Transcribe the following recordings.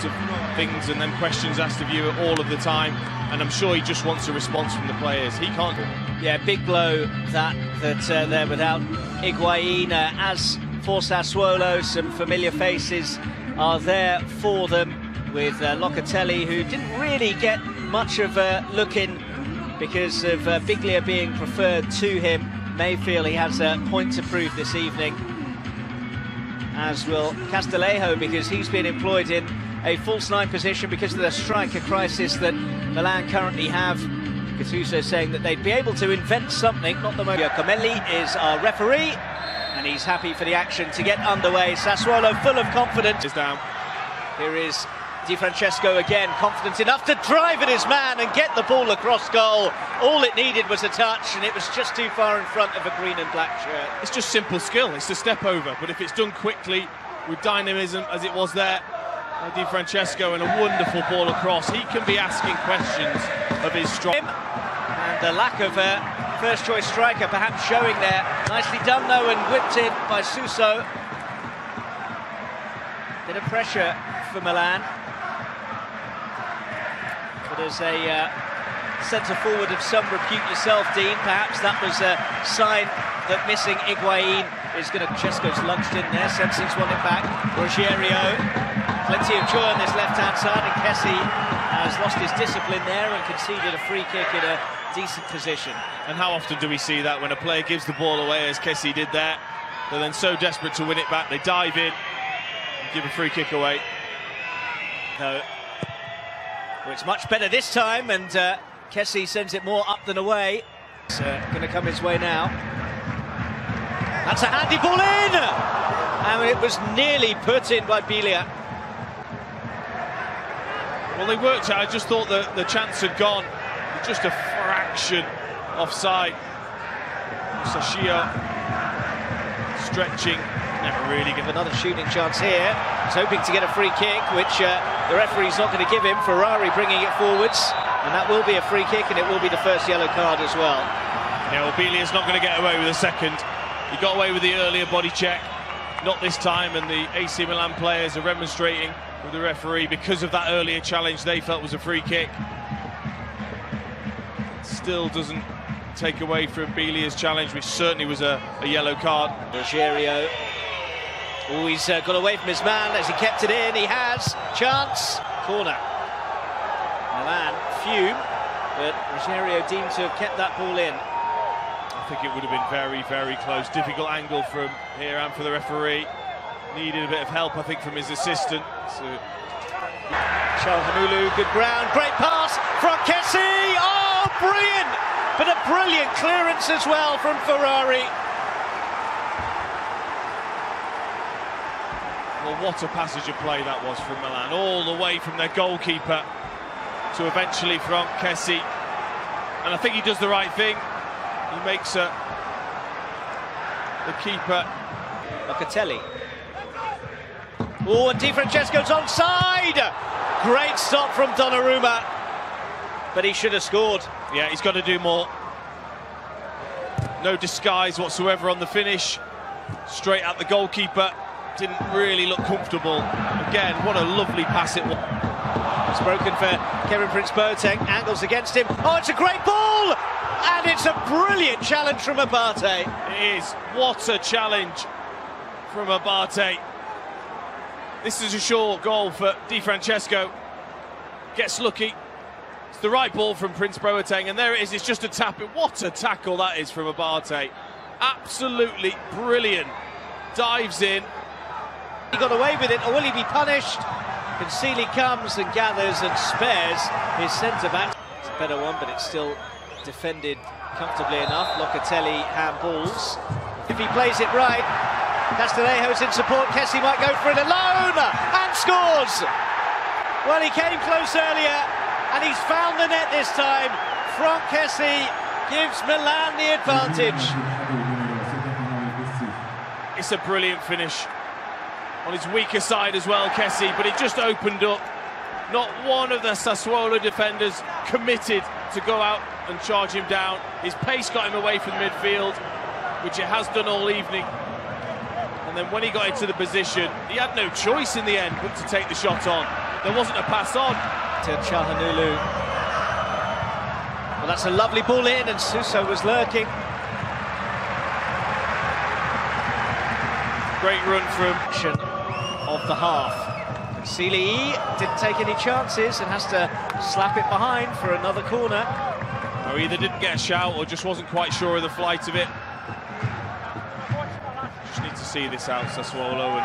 sorts of things and then questions asked of you all of the time, and I'm sure he just wants a response from the players. He can't. Yeah, big blow that they're without Higuain. As for Sassuolo, some familiar faces are there for them, with Locatelli, who didn't really get much of a look in because of Biglia being preferred to him. May feel he has a point to prove this evening, as will Castillejo, because he's been employed in a false nine position because of the striker crisis that Milan currently have. Gattuso saying that they'd be able to invent something, not the moment. COMMENT is our referee, and he's happy for the action to get underway. Sassuolo full of confidence. Is down. Here is Di Francesco again, confident enough to drive at his man and get the ball across goal. All it needed was a touch, and it was just too far in front of a green and black shirt. It's just simple skill, it's a step over, but if it's done quickly, with dynamism as it was there, Di Francesco, and a wonderful ball across, he can be asking questions of his strong. And the lack of a first-choice striker perhaps showing there. Nicely done though, and whipped in by Suso. Bit of pressure for Milan. But as a centre-forward of some repute yourself, Dean, perhaps that was a sign that missing Higuain is going to... Chesco's lunged in there, sensing he's won it back. Ruggiero, plenty of joy on this left-hand side, and Kessie has lost his discipline there and conceded a free kick in a decent position. And how often do we see that when a player gives the ball away, as Kessie did there? They're then so desperate to win it back, they dive in and give a free kick away. No. Well, it's much better this time, and Kessie sends it more up than away. It's going to come his way now. That's a handy ball in! And it was nearly put in by Biglia. Well, they worked out. I just thought the chance had gone. Just a fraction offside. Sashio stretching. Never really give another shooting chance here. He's hoping to get a free kick, which the referee's not going to give him. Ferrari bringing it forwards, and that will be a free kick, and it will be the first yellow card as well. Yeah, well, Bilia's not going to get away with a second. He got away with the earlier body check, not this time, and the AC Milan players are remonstrating with the referee because of that earlier challenge they felt was a free kick. Still doesn't take away from Bilia's challenge, which certainly was a yellow card. Ruggiero. Oh, he's got away from his man as he kept it in. He has chance. Corner. Milan fume, but Ruggiero deemed to have kept that ball in. I think it would have been very, very close. Difficult angle from here and for the referee. Needed a bit of help, I think, from his assistant. So... Çalhanoğlu, good ground, great pass from Kessie. Oh, brilliant! But a brilliant clearance as well from Ferrari. Well, what a passage of play that was from Milan, all the way from their goalkeeper to eventually from Kessie. And I think he does the right thing. He makes the keeper. Locatelli. Oh, and Di Francesco's onside! Great stop from Donnarumma, but he should have scored. Yeah, he's got to do more. No disguise whatsoever on the finish. Straight at the goalkeeper. Didn't really look comfortable. Again, what a lovely pass it was. It's broken for Kevin Prince Boateng. Angles against him. Oh, it's a great ball! And it's a brilliant challenge from Abate. It is. What a challenge from Abate. This is a short goal for Di Francesco. Gets lucky. It's the right ball from Prince Boateng, and there it is. It's just a tap. What a tackle that is from Abate. Absolutely brilliant. Dives in. He got away with it, or will he be punished? Concealy comes and gathers and spares his centre-back. It's a better one, but it's still defended comfortably enough. Locatelli handballs. If he plays it right, Castillejo's in support. Kessie might go for it alone and scores. Well, he came close earlier, and he's found the net this time. Franck Kessie gives Milan the advantage. It's a brilliant finish. On his weaker side as well, Kessie, but it just opened up. Not one of the Sassuolo defenders committed to go out and charge him down. His pace got him away from the midfield, which it has done all evening. And then when he got into the position, he had no choice in the end but to take the shot on. there wasn't a pass on. To Çalhanoğlu. Well, that's a lovely ball in, and Suso was lurking. Great run from of the half. Serie didn't take any chances and has to slap it behind for another corner. Or either didn't get a shout or just wasn't quite sure of the flight of it. Just need to see this out, Sassuolo,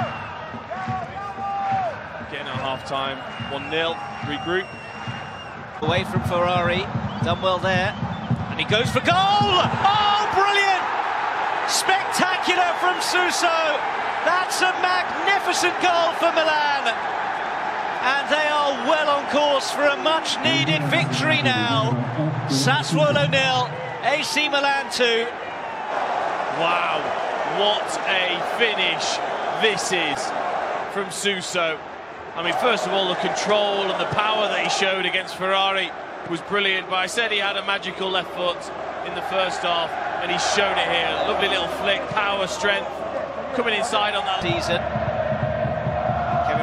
and getting at half-time, 1-0, regroup. Away from Ferrari, done well there, and he goes for goal! Oh, brilliant! Spectacular from Suso! That's a magnificent goal for Milan! And they are well on course for a much-needed victory now. Sassuolo 0, AC Milan 2. Wow, what a finish this is from Suso. I mean, first of all, the control and the power that he showed against Ferrari was brilliant, but I said he had a magical left foot in the first half, and he's shown it here. Lovely little flick, power, strength, coming inside on that Season.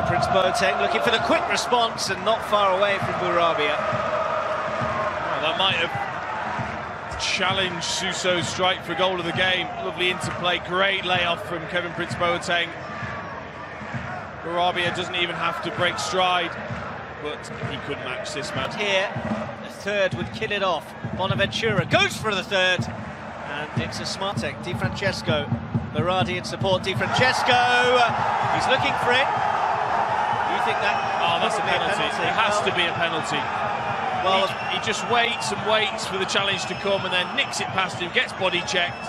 Prince Boateng looking for the quick response and not far away from Burabia. Well, that might have challenged Suso's strike for goal of the game. Lovely interplay, great layoff from Kevin Prince Boateng. Burabia doesn't even have to break stride, but he couldn't match this man. Here, the third would kill it off. Bonaventura goes for the third, and it's a smart take. Di Francesco, Berardi in support. Di Francesco, he's looking for it. Think that that's a penalty. It has to be a penalty. Well, he just waits and waits for the challenge to come and then nicks it past him, gets body checked.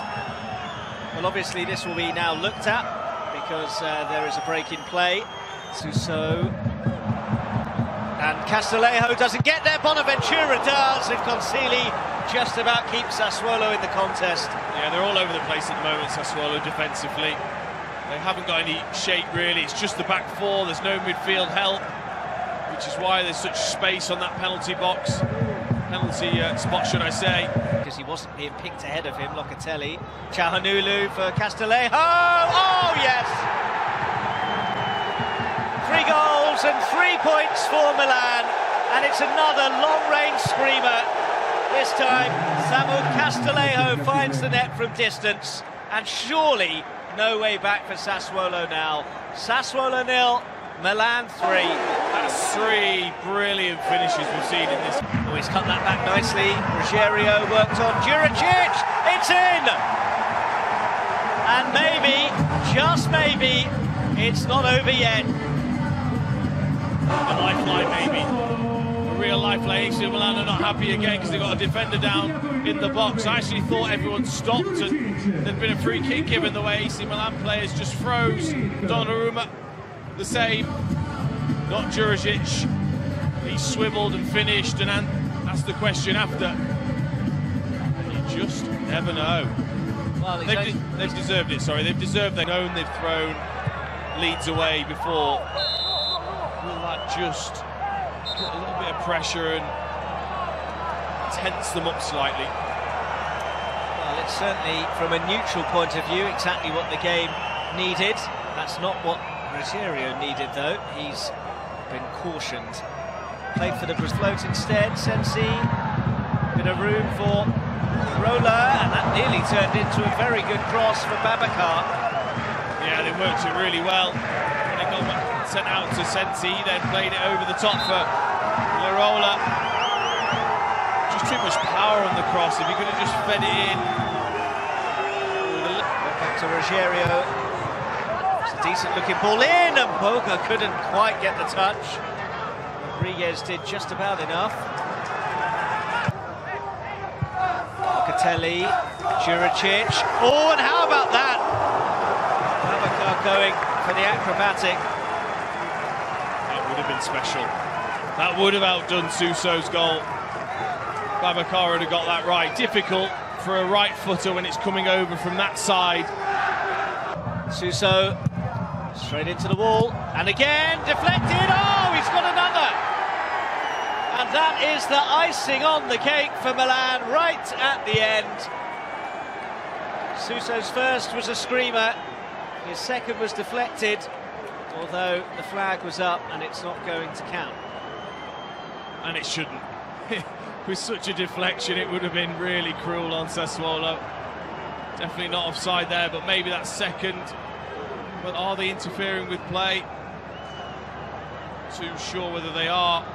Well, obviously this will be now looked at because there is a break in play. Suso and Castillejo doesn't get there. Bonaventura does, and Consili just about keeps Sassuolo in the contest. Yeah, they're all over the place at the moment, Sassuolo, defensively. They haven't got any shape, really. It's just the back four. There's no midfield help, which is why there's such space on that penalty box. Penalty spot, should I say. Because he wasn't being picked ahead of him, Locatelli. Çalhanoğlu for Castillejo. Oh, yes! 3 goals and 3 points for Milan. And it's another long-range screamer. This time, Samuel Castillejo finds the net from distance. And surely no way back for Sassuolo now. Sassuolo 0, Milan 3. That's 3 brilliant finishes we've seen in this. Oh, he's cut that back nicely. Rogerio worked on Juricic. It's in! And maybe, just maybe, it's not over yet. A lifeline, maybe. A real lifeline. AC Milan are not happy again because they've got a defender down in the box. I actually thought everyone stopped and there'd been a free kick given the way AC Milan players just froze. Donnarumma, the same. Not Juricic. He swiveled and finished, and that's the question after. And you just never know. Well, they've deserved it, sorry. They've deserved they've known they've thrown leads away before. Will that just put a little bit of pressure and tense them up slightly? Well, it's certainly, from a neutral point of view, exactly what the game needed. That's not what Rogerio needed, though. He's been cautioned. Played for the float instead. Sensi, bit of room for Roller, and that nearly turned into a very good cross for Babacar. Yeah, they worked it really well. When it got sent out to Sensi, then played it over the top for Larola. Just too much power on the cross. If you could have just fed it in. Back to Rogerio. It's a decent looking ball in, and Boga couldn't quite get the touch. Rodriguez did just about enough. Locatelli, Juricic. Oh, and how about that? Babacar going for the acrobatic. That would have been special. That would have outdone Suso's goal. Babacar would have got that right. Difficult for a right footer when it's coming over from that side. Suso straight into the wall, and again deflected. Oh, he's got another, and that is the icing on the cake for Milan right at the end. Suso's first was a screamer, his second was deflected, although the flag was up and it's not going to count. And it shouldn't. With such a deflection, it would have been really cruel on Sassuolo. Definitely not offside there, but maybe that second. But are they interfering with play? Too sure whether they are.